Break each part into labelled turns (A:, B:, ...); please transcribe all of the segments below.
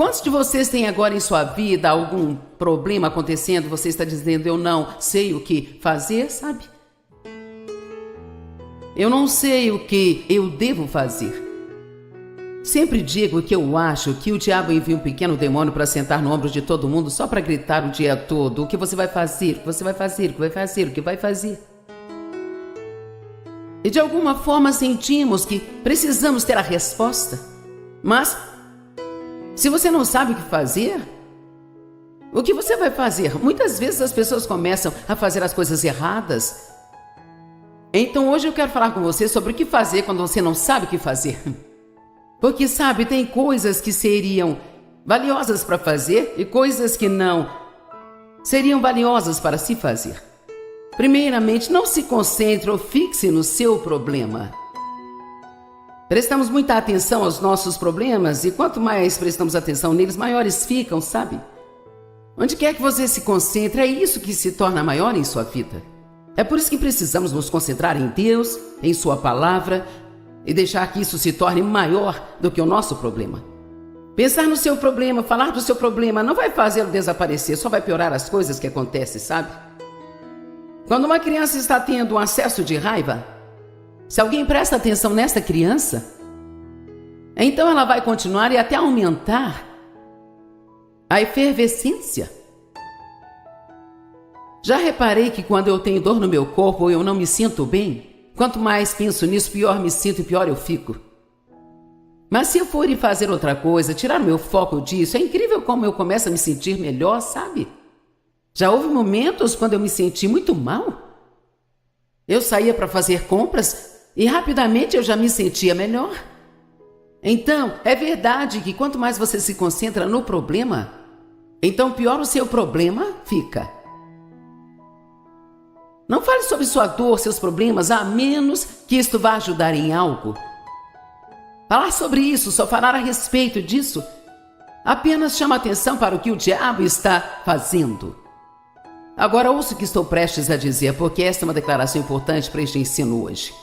A: Quantos de vocês têm agora em sua vida algum problema acontecendo? Você está dizendo, eu não sei o que fazer, sabe? Eu não sei o que eu devo fazer. Sempre digo que eu acho que o diabo envia um pequeno demônio para sentar no ombro de todo mundo só para gritar o dia todo o que você vai fazer, o que você vai fazer, o que vai fazer, o que vai fazer. E de alguma forma sentimos que precisamos ter a resposta. Mas, se você não sabe o que fazer, o que você vai fazer? Muitas vezes as pessoas começam a fazer as coisas erradas. Então hoje eu quero falar com você sobre o que fazer quando você não sabe o que fazer. Porque, sabe, tem coisas que seriam valiosas para fazer e coisas que não seriam valiosas para se fazer. Primeiramente, não se concentre ou fixe no seu problema. Prestamos muita atenção aos nossos problemas e quanto mais prestamos atenção neles, maiores ficam, sabe? Onde quer que você se concentre, é isso que se torna maior em sua vida. É por isso que precisamos nos concentrar em Deus, em sua palavra, e deixar que isso se torne maior do que o nosso problema. Pensar no seu problema, falar do seu problema, não vai fazê-lo desaparecer, só vai piorar as coisas que acontecem, sabe? Quando uma criança está tendo um acesso de raiva, se alguém presta atenção nessa criança, então ela vai continuar e até aumentar a efervescência. Já reparei que quando eu tenho dor no meu corpo ou eu não me sinto bem, quanto mais penso nisso, pior me sinto e pior eu fico. Mas se eu for ir fazer outra coisa, tirar o meu foco disso, é incrível como eu começo a me sentir melhor, sabe? Já houve momentos quando eu me senti muito mal. Eu saía para fazer compras e rapidamente eu já me sentia melhor. Então, é verdade que quanto mais você se concentra no problema, então pior o seu problema fica. Não fale sobre sua dor, seus problemas, a menos que isto vá ajudar em algo. Falar sobre isso, só falar a respeito disso, apenas chama atenção para o que o diabo está fazendo. Agora ouça o que estou prestes a dizer, porque esta é uma declaração importante para este ensino hoje.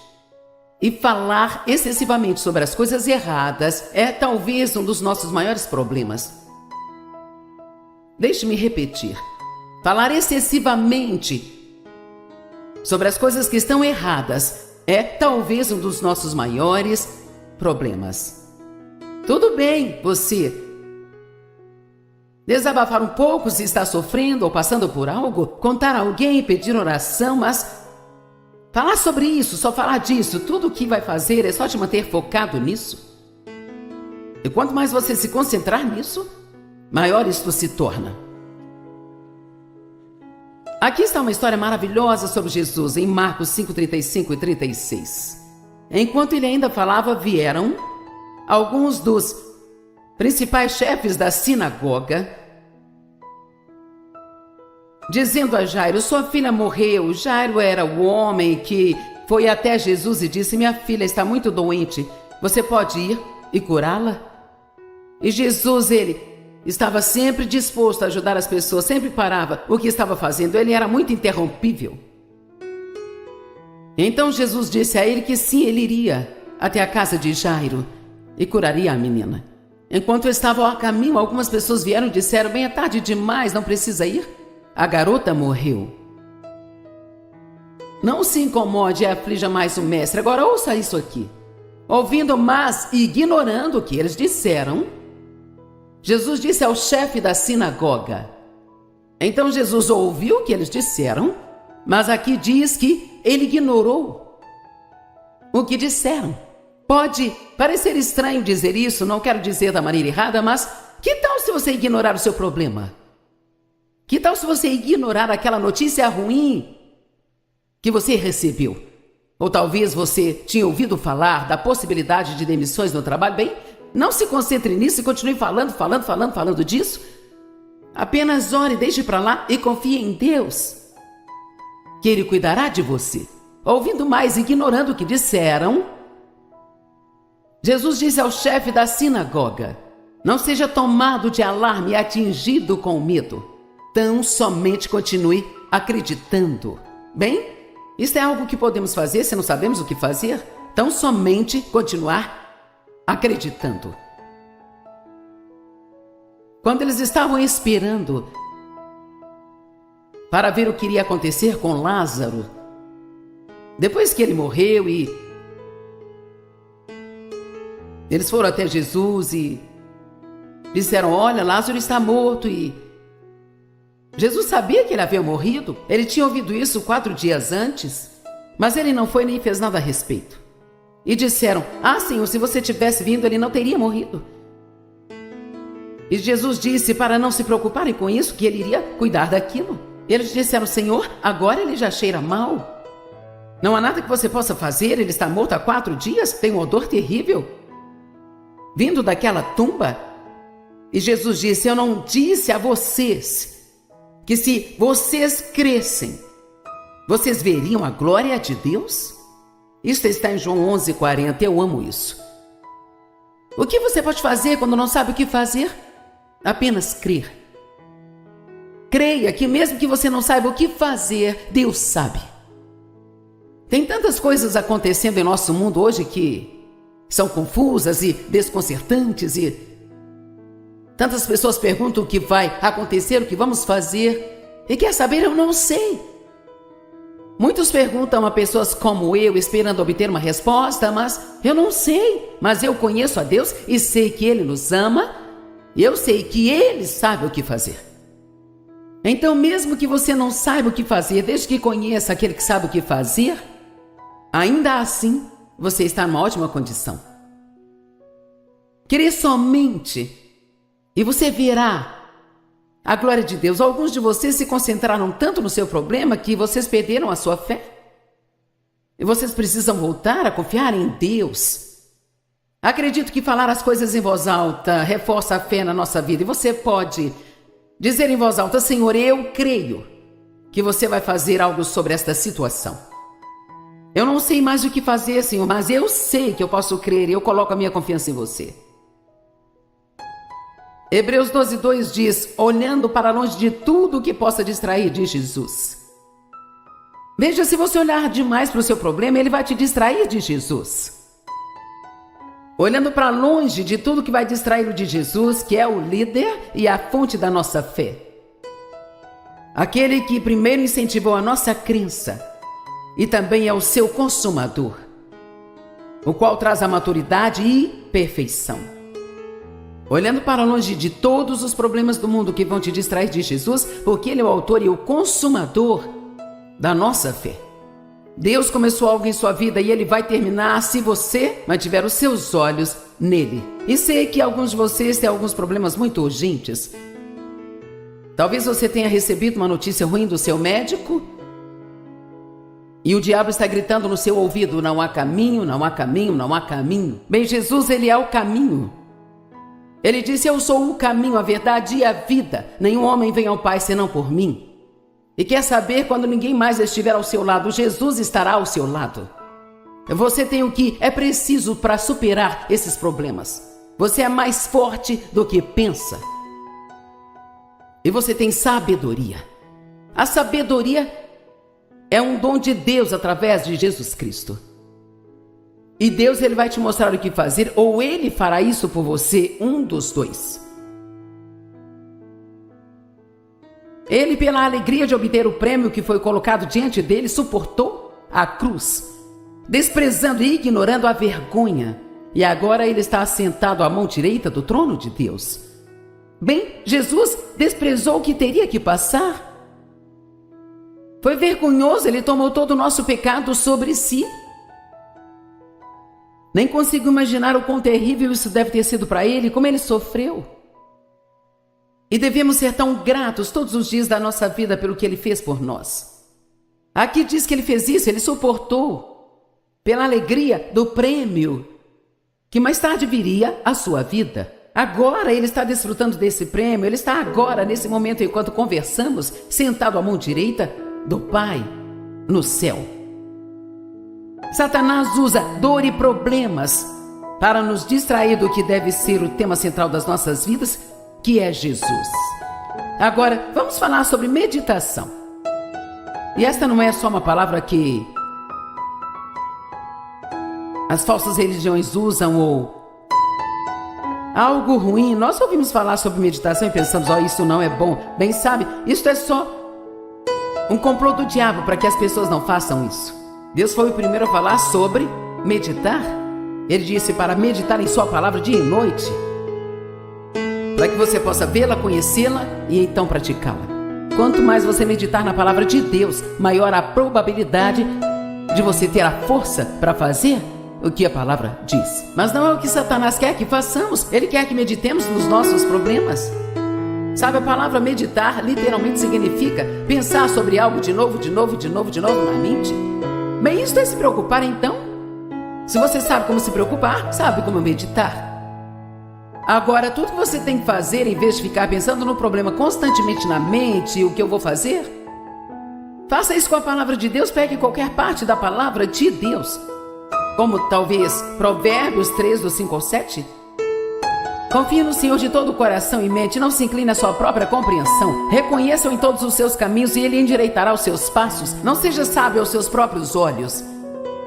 A: E falar excessivamente sobre as coisas erradas é talvez um dos nossos maiores problemas. Deixe-me repetir. Falar excessivamente sobre as coisas que estão erradas é talvez um dos nossos maiores problemas. Tudo bem você desabafar um pouco se está sofrendo ou passando por algo, contar a alguém, pedir oração, mas falar sobre isso, só falar disso, tudo o que vai fazer é só te manter focado nisso. E quanto mais você se concentrar nisso, maior isto se torna. Aqui está uma história maravilhosa sobre Jesus, em Marcos 5, 35 e 36. Enquanto ele ainda falava, vieram alguns dos principais chefes da sinagoga, dizendo a Jairo, sua filha morreu. Jairo era o homem que foi até Jesus e disse, minha filha está muito doente, você pode ir e curá-la? E Jesus, ele estava sempre disposto a ajudar as pessoas, sempre parava o que estava fazendo, ele era muito interrompível. Então Jesus disse a ele que sim, ele iria até a casa de Jairo e curaria a menina. Enquanto estavam a caminho, algumas pessoas vieram e disseram, bem, é tarde demais, não precisa ir? A garota morreu. Não se incomode e aflija mais o mestre. Agora ouça isso aqui. Ouvindo, mas ignorando o que eles disseram, Jesus disse ao chefe da sinagoga. Então Jesus ouviu o que eles disseram, mas aqui diz que ele ignorou o que disseram. Pode parecer estranho dizer isso, não quero dizer da maneira errada, mas que tal se você ignorar o seu problema? Que tal se você ignorar aquela notícia ruim que você recebeu? Ou talvez você tinha ouvido falar da possibilidade de demissões no trabalho? Bem, não se concentre nisso e continue falando disso. Apenas ore, deixe para lá e confie em Deus, que Ele cuidará de você. Ouvindo mais, ignorando o que disseram, Jesus disse ao chefe da sinagoga, não seja tomado de alarme e atingido com medo. Tão somente continue acreditando. Bem, isso é algo que podemos fazer se não sabemos o que fazer. Tão somente continuar acreditando. quando eles estavam esperando para ver o que iria acontecer com Lázaro, depois que ele morreu, e eles foram até Jesus e disseram: olha, Lázaro está morto. E Jesus sabia que ele havia morrido. Ele tinha ouvido isso 4 dias antes, mas ele não foi nem fez nada a respeito. E disseram: ah, Senhor, se você tivesse vindo, ele não teria morrido. E Jesus disse para não se preocuparem com isso, que ele iria cuidar daquilo. Eles disseram: Senhor, agora ele já cheira mal. Não há nada que você possa fazer, ele está morto há 4 dias, tem um odor terrível vindo daquela tumba. E Jesus disse: eu não disse a vocês que se vocês crescem, vocês veriam a glória de Deus? Isso está em João 11:40, eu amo isso. O que você pode fazer quando não sabe o que fazer? Apenas crer. Creia que mesmo que você não saiba o que fazer, Deus sabe. Tem tantas coisas acontecendo em nosso mundo hoje que são confusas e desconcertantes, e tantas pessoas perguntam o que vai acontecer, o que vamos fazer, e quer saber, eu não sei. Muitos perguntam a pessoas como eu, esperando obter uma resposta, mas eu não sei. Mas eu conheço a Deus e sei que Ele nos ama, e eu sei que Ele sabe o que fazer. Então, mesmo que você não saiba o que fazer, desde que conheça aquele que sabe o que fazer, ainda assim, você está numa ótima condição. Crer somente e você verá a glória de Deus. Alguns de vocês se concentraram tanto no seu problema que vocês perderam a sua fé. E vocês precisam voltar a confiar em Deus. Acredito que falar as coisas em voz alta reforça a fé na nossa vida. E você pode dizer em voz alta: Senhor, eu creio que você vai fazer algo sobre esta situação. Eu não sei mais o que fazer, Senhor, mas eu sei que eu posso crer e eu coloco a minha confiança em você. Hebreus 12:2 diz: olhando para longe de tudo que possa distrair de Jesus. Veja, se você olhar demais para o seu problema, ele vai te distrair de Jesus. Olhando para longe de tudo que vai distraí-lo de Jesus, que é o líder e a fonte da nossa fé. Aquele que primeiro incentivou a nossa crença e também é o seu consumador, o qual traz a maturidade e perfeição. Olhando para longe de todos os problemas do mundo que vão te distrair de Jesus, porque Ele é o autor e o consumador da nossa fé. Deus começou algo em sua vida e Ele vai terminar se você mantiver os seus olhos nele. E sei que alguns de vocês têm alguns problemas muito urgentes. Talvez você tenha recebido uma notícia ruim do seu médico e o diabo está gritando no seu ouvido: não há caminho, não há caminho, não há caminho. Bem, Jesus, Ele é o caminho. Ele disse: eu sou o caminho, a verdade e a vida. Nenhum homem vem ao Pai senão por mim. E quer saber, quando ninguém mais estiver ao seu lado, Jesus estará ao seu lado. Você tem o que é preciso para superar esses problemas. Você é mais forte do que pensa. E você tem sabedoria. A sabedoria é um dom de Deus através de Jesus Cristo. E Deus, Ele vai te mostrar o que fazer, ou Ele fará isso por você, um dos dois. Ele, pela alegria de obter o prêmio que foi colocado diante dele, suportou a cruz, desprezando e ignorando a vergonha. E agora ele está assentado à mão direita do trono de Deus. Bem, Jesus desprezou o que teria que passar. Foi vergonhoso, ele tomou todo o nosso pecado sobre si. Nem consigo imaginar o quão terrível isso deve ter sido para ele, como ele sofreu. E devemos ser tão gratos todos os dias da nossa vida pelo que Ele fez por nós. Aqui diz que Ele fez isso, Ele suportou pela alegria do prêmio que mais tarde viria à sua vida. Agora Ele está desfrutando desse prêmio, Ele está agora, nesse momento, enquanto conversamos, sentado à mão direita do Pai no céu. Satanás usa dor e problemas para nos distrair do que deve ser o tema central das nossas vidas, que é Jesus. Agora, vamos falar sobre meditação. E esta não é só uma palavra que as falsas religiões usam ou algo ruim. Nós ouvimos falar sobre meditação e pensamos, isso não é bom. Bem, sabe, isso é só um complô do diabo para que as pessoas não façam isso. Deus foi o primeiro a falar sobre meditar. Ele disse para meditar em sua palavra dia e noite, para que você possa vê-la, conhecê-la e então praticá-la. Quanto mais você meditar na palavra de Deus, maior a probabilidade de você ter a força para fazer o que a palavra diz. Mas não é o que Satanás quer que façamos. Ele quer que meditemos nos nossos problemas. Sabe, a palavra meditar literalmente significa pensar sobre algo de novo na mente. Bem, isso é se preocupar então. Se você sabe como se preocupar, sabe como meditar. Agora, tudo que você tem que fazer, em vez de ficar pensando no problema constantemente na mente, o que eu vou fazer, faça isso com a palavra de Deus. Pegue qualquer parte da palavra de Deus, como talvez Provérbios 3, do 5 ao 7. Confie no Senhor de todo o coração e mente, não se incline à sua própria compreensão. Reconheça-o em todos os seus caminhos e ele endireitará os seus passos. Não seja sábio aos seus próprios olhos.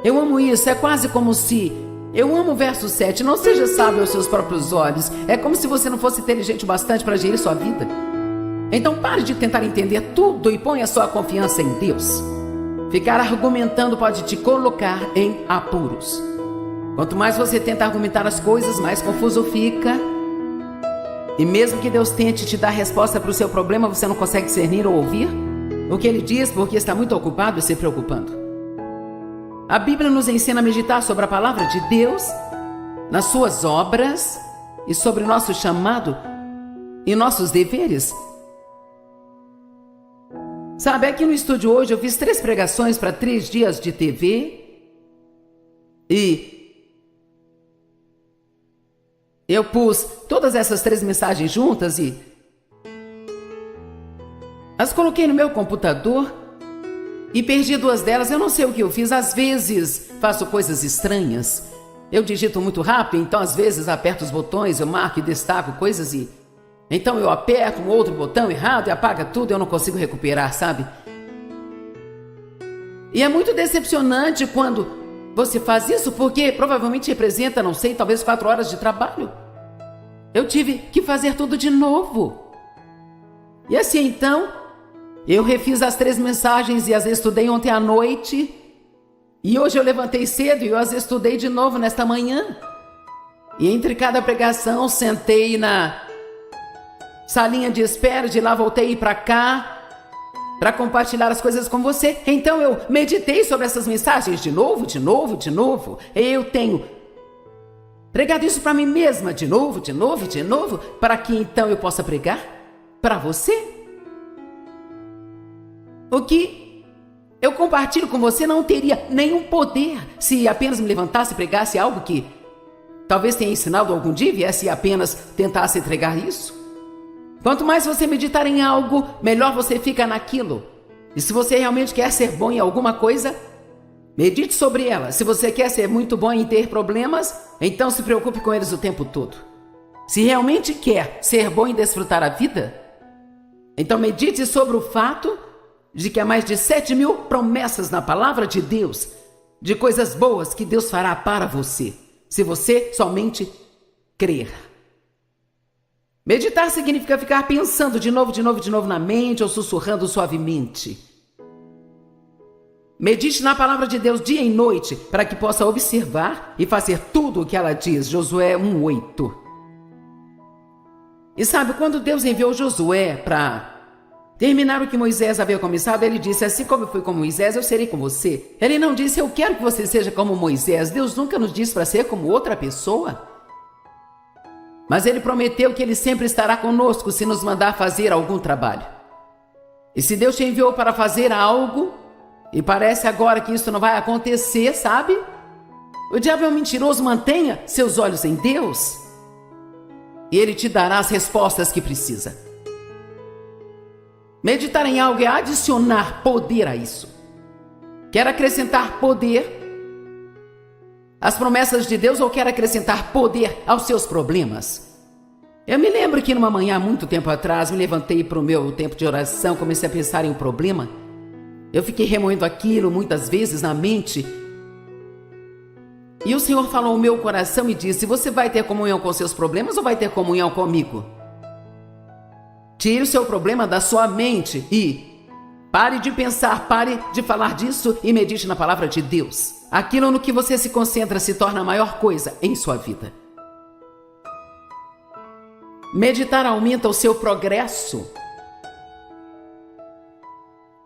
A: Eu amo isso, é quase como se... Eu amo o verso 7, não seja sábio aos seus próprios olhos. É como se você não fosse inteligente o bastante para gerir sua vida. Então pare de tentar entender tudo e ponha sua confiança em Deus. Ficar argumentando pode te colocar em apuros. Quanto mais você tenta argumentar as coisas, mais confuso fica. E mesmo que Deus tente te dar resposta para o seu problema, você não consegue discernir ou ouvir o que Ele diz porque está muito ocupado e se preocupando. A Bíblia nos ensina a meditar sobre a palavra de Deus, nas suas obras e sobre o nosso chamado e nossos deveres. Sabe, aqui no estúdio hoje eu fiz 3 pregações para 3 dias de TV e eu pus todas essas 3 mensagens juntas e as coloquei no meu computador e perdi 2 delas. Eu não sei o que eu fiz. Às vezes faço coisas estranhas. Eu digito muito rápido, então às vezes aperto os botões, eu marco e destaco coisas e... Então eu aperto um outro botão errado e apaga tudo e eu não consigo recuperar, sabe? E é muito decepcionante quando você faz isso, porque provavelmente representa, não sei, talvez 4 horas de trabalho. Eu tive que fazer tudo de novo. E assim então, eu refiz as 3 mensagens e as estudei ontem à noite. E hoje eu levantei cedo e eu as estudei de novo nesta manhã. E entre cada pregação sentei na salinha de espera, de lá voltei para cá para compartilhar as coisas com você. Então eu meditei sobre essas mensagens de novo. Eu tenho pregado isso para mim mesma de novo, para que então eu possa pregar para você. O que eu compartilho com você não teria nenhum poder se apenas me levantasse e pregasse algo que talvez tenha ensinado algum dia e viesse apenas tentasse entregar isso. Quanto mais você meditar em algo, melhor você fica naquilo. E se você realmente quer ser bom em alguma coisa, medite sobre ela. Se você quer ser muito bom em ter problemas, então se preocupe com eles o tempo todo. Se realmente quer ser bom em desfrutar a vida, então medite sobre o fato de que há mais de 7.000 promessas na palavra de Deus, de coisas boas que Deus fará para você, se você somente crer. Meditar significa ficar pensando de novo na mente ou sussurrando suavemente. Medite na palavra de Deus dia e noite para que possa observar e fazer tudo o que ela diz. Josué 1:8. E sabe, quando Deus enviou Josué para terminar o que Moisés havia começado, ele disse: assim como eu fui com Moisés, eu serei com você. Ele não disse: eu quero que você seja como Moisés. Deus nunca nos diz para ser como outra pessoa. Mas ele prometeu que ele sempre estará conosco se nos mandar fazer algum trabalho. E se Deus te enviou para fazer algo, e parece agora que isso não vai acontecer, sabe? O diabo é um mentiroso. Mantenha seus olhos em Deus e Ele te dará as respostas que precisa. Meditar em algo é adicionar poder a isso. Quer acrescentar poder às promessas de Deus ou quer acrescentar poder aos seus problemas? Eu me lembro que numa manhã, há muito tempo atrás, me levantei para o meu tempo de oração, comecei a pensar em um problema. Eu fiquei remoendo aquilo muitas vezes na mente. E o Senhor falou ao meu coração e disse: você vai ter comunhão com seus problemas ou vai ter comunhão comigo? Tire o seu problema da sua mente e pare de pensar, pare de falar disso e medite na palavra de Deus. Aquilo no que você se concentra se torna a maior coisa em sua vida. Meditar aumenta o seu progresso.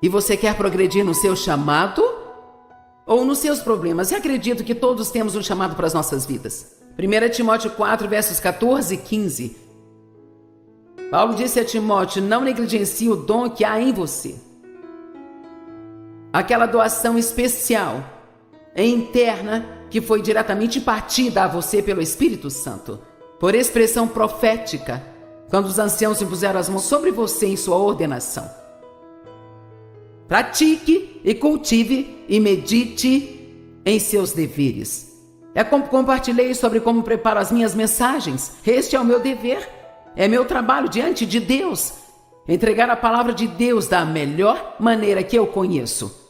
A: E você quer progredir no seu chamado ou nos seus problemas? E acredito que todos temos um chamado para as nossas vidas. 1 Timóteo 4, versos 14 e 15. Paulo disse a Timóteo: não negligencie o dom que há em você. Aquela doação especial e interna que foi diretamente impartida a você pelo Espírito Santo, por expressão profética, quando os anciãos impuseram as mãos sobre você em sua ordenação. Pratique e cultive e medite em seus deveres. É como compartilhei sobre como preparo as minhas mensagens. Este é o meu dever, é meu trabalho diante de Deus. Entregar a palavra de Deus da melhor maneira que eu conheço.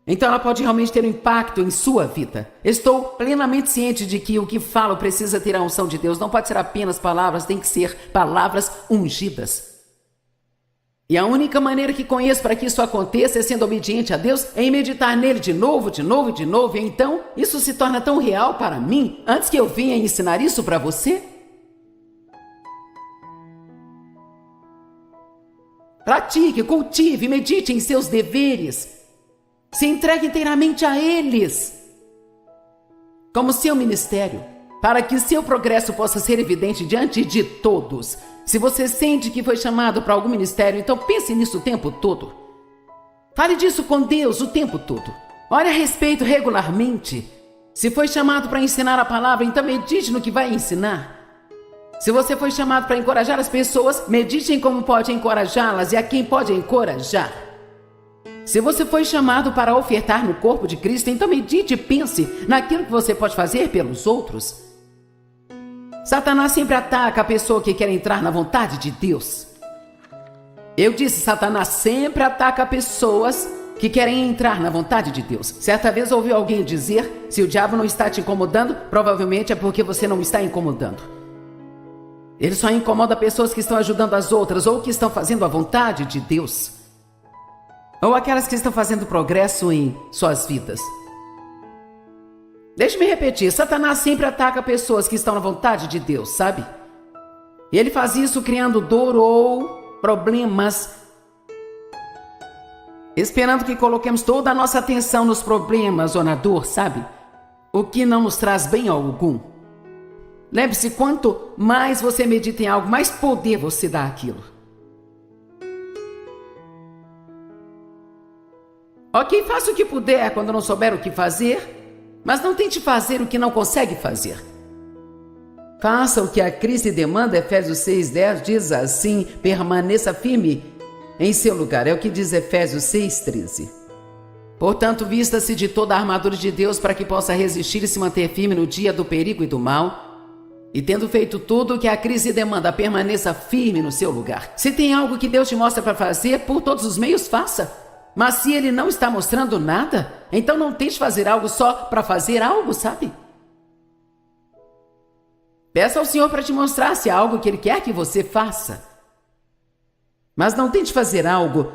A: Então ela pode realmente ter um impacto em sua vida. Estou plenamente ciente de que o que falo precisa ter a unção de Deus. Não pode ser apenas palavras, tem que ser palavras ungidas. E a única maneira que conheço para que isso aconteça é sendo obediente a Deus, é em meditar nele de novo, de novo, de novo. E então isso se torna tão real para mim, antes que eu venha ensinar isso para você. Pratique, cultive, medite em seus deveres. Se entregue inteiramente a eles, como seu ministério, para que seu progresso possa ser evidente diante de todos. Se você sente que foi chamado para algum ministério, então pense nisso o tempo todo. Fale disso com Deus o tempo todo. Ore a respeito regularmente. Se foi chamado para ensinar a palavra, então medite no que vai ensinar. Se você foi chamado para encorajar as pessoas, medite em como pode encorajá-las e a quem pode encorajar. Se você foi chamado para ofertar no corpo de Cristo, então medite e pense naquilo que você pode fazer pelos outros. Satanás sempre ataca a pessoa que quer entrar na vontade de Deus. Eu disse, Satanás sempre ataca pessoas que querem entrar na vontade de Deus. Certa vez ouvi alguém dizer: se o diabo não está te incomodando, provavelmente é porque você não está incomodando. Ele só incomoda pessoas que estão ajudando as outras ou que estão fazendo a vontade de Deus. Ou aquelas que estão fazendo progresso em suas vidas. Deixe-me repetir, Satanás sempre ataca pessoas que estão na vontade de Deus, sabe? E ele faz isso criando dor ou problemas, esperando que coloquemos toda a nossa atenção nos problemas ou na dor, sabe? O que não nos traz bem algum. Lembre-se, quanto mais você medita em algo, mais poder você dá àquilo. Ok, faça o que puder quando não souber o que fazer, mas não tente fazer o que não consegue fazer. Faça o que a crise demanda. Efésios 6:10 diz assim: permaneça firme em seu lugar. É o que diz Efésios 6:13. Portanto, vista-se de toda a armadura de Deus para que possa resistir e se manter firme no dia do perigo e do mal. E tendo feito tudo o que a crise demanda, permaneça firme no seu lugar. Se tem algo que Deus te mostra para fazer, por todos os meios, faça. Mas se Ele não está mostrando nada, então não tente fazer algo só para fazer algo, sabe? Peça ao Senhor para te mostrar se há algo que Ele quer que você faça. Mas não tente fazer algo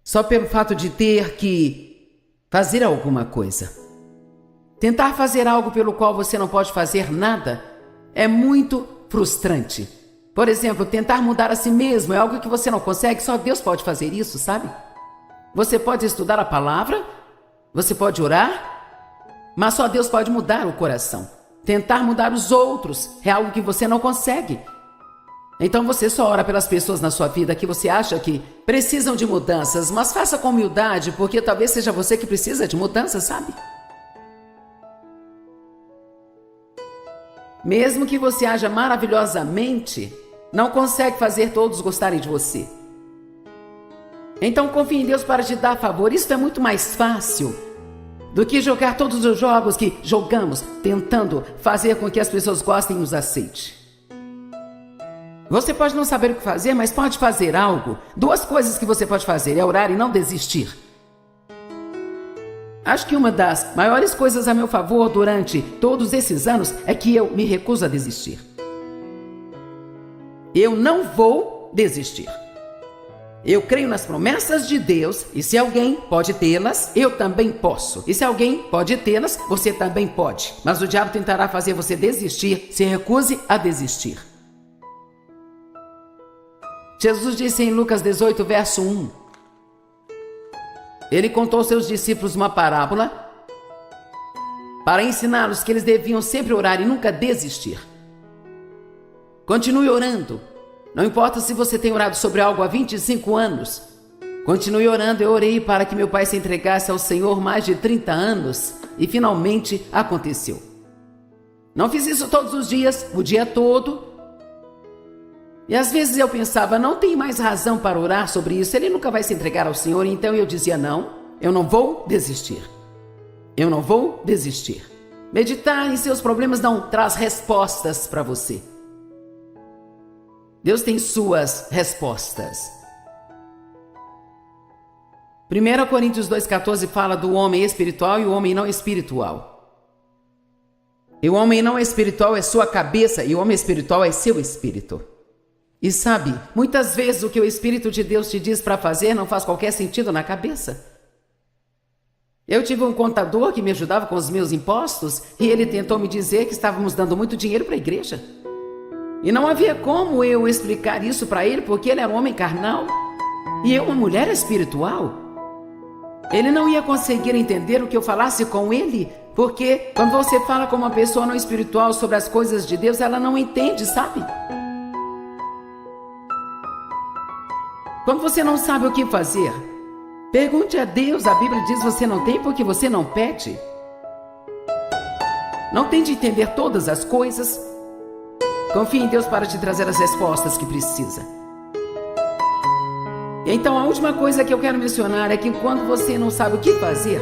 A: só pelo fato de ter que fazer alguma coisa. Tentar fazer algo pelo qual você não pode fazer nada é muito frustrante. Por exemplo, tentar mudar a si mesmo é algo que você não consegue, só Deus pode fazer isso, sabe? Você pode estudar a palavra, você pode orar, mas só Deus pode mudar o coração. Tentar mudar os outros é algo que você não consegue. Então você só ora pelas pessoas na sua vida que você acha que precisam de mudanças, mas faça com humildade, porque talvez seja você que precisa de mudanças, sabe? Mesmo que você haja maravilhosamente, não consegue fazer todos gostarem de você. Então confie em Deus para te dar favor. Isso é muito mais fácil do que jogar todos os jogos que jogamos, tentando fazer com que as pessoas gostem e nos aceitem. Você pode não saber o que fazer, mas pode fazer algo. Duas coisas que você pode fazer é orar e não desistir. Acho que uma das maiores coisas a meu favor durante todos esses anos é que eu me recuso a desistir. Eu não vou desistir. Eu creio nas promessas de Deus e se alguém pode tê-las, eu também posso. E se alguém pode tê-las, você também pode. Mas o diabo tentará fazer você desistir, se recuse a desistir. Jesus disse em Lucas 18, verso 1. Ele contou aos seus discípulos uma parábola para ensiná-los que eles deviam sempre orar e nunca desistir. Continue orando. Não importa se você tem orado sobre algo há 25 anos. Continue orando. Eu orei para que meu pai se entregasse ao Senhor mais de 30 anos e finalmente aconteceu. Não fiz isso todos os dias, o dia todo. E às vezes eu pensava, não tem mais razão para orar sobre isso, ele nunca vai se entregar ao Senhor. Então eu dizia, não, eu não vou desistir. Eu não vou desistir. Meditar em seus problemas não traz respostas para você. Deus tem suas respostas. 1 Coríntios 2,14 fala do homem espiritual e o homem não espiritual. E o homem não espiritual é sua cabeça e o homem espiritual é seu espírito. E sabe, muitas vezes o que o Espírito de Deus te diz para fazer não faz qualquer sentido na cabeça. Eu tive um contador que me ajudava com os meus impostos e ele tentou me dizer que estávamos dando muito dinheiro para a igreja. E não havia como eu explicar isso para ele porque ele era um homem carnal e eu uma mulher espiritual. Ele não ia conseguir entender o que eu falasse com ele, porque quando você fala com uma pessoa não espiritual sobre as coisas de Deus, ela não entende, sabe? Quando você não sabe o que fazer, pergunte a Deus. A Bíblia diz: você não tem porque você não pede. Não tente entender todas as coisas. Confie em Deus para te trazer as respostas que precisa. Então a última coisa que eu quero mencionar é que quando você não sabe o que fazer,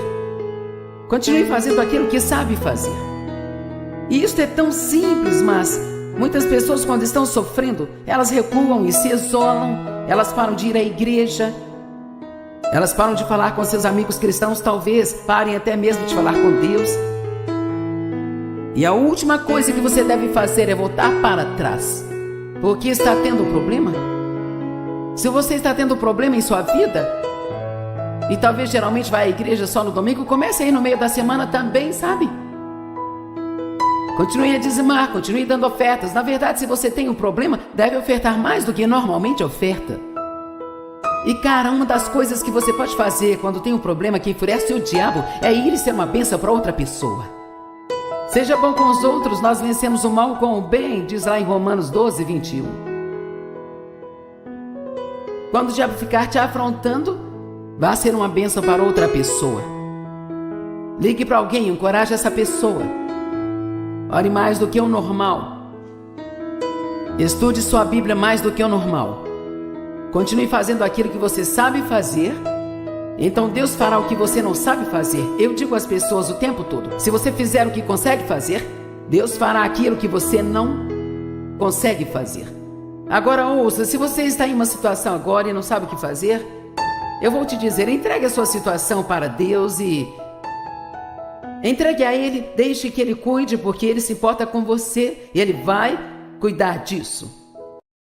A: continue fazendo aquilo que sabe fazer. E isso é tão simples, mas muitas pessoas, quando estão sofrendo, elas recuam e se isolam, elas param de ir à igreja, elas param de falar com seus amigos cristãos, talvez parem até mesmo de falar com Deus. E a última coisa que você deve fazer é voltar para trás, porque está tendo um problema. Se você está tendo um problema em sua vida, e talvez geralmente vai à igreja só no domingo, comece aí no meio da semana também, sabe? Continue a dizimar, continue dando ofertas. Na verdade, se você tem um problema, deve ofertar mais do que normalmente oferta. E cara, uma das coisas que você pode fazer quando tem um problema que enfurece o diabo é ir e ser uma bênção para outra pessoa. Seja bom com os outros, nós vencemos o mal com o bem, diz lá em Romanos 12, 21. Quando o diabo ficar te afrontando, vá ser uma bênção para outra pessoa. Ligue para alguém, encoraje essa pessoa. Ore mais do que o normal. Estude sua Bíblia mais do que o normal. Continue fazendo aquilo que você sabe fazer. Então Deus fará o que você não sabe fazer. Eu digo às pessoas o tempo todo: se você fizer o que consegue fazer, Deus fará aquilo que você não consegue fazer. Agora ouça, se você está em uma situação agora e não sabe o que fazer, eu vou te dizer: entregue a sua situação para Deus e entregue a Ele, deixe que Ele cuide, porque Ele se importa com você e Ele vai cuidar disso.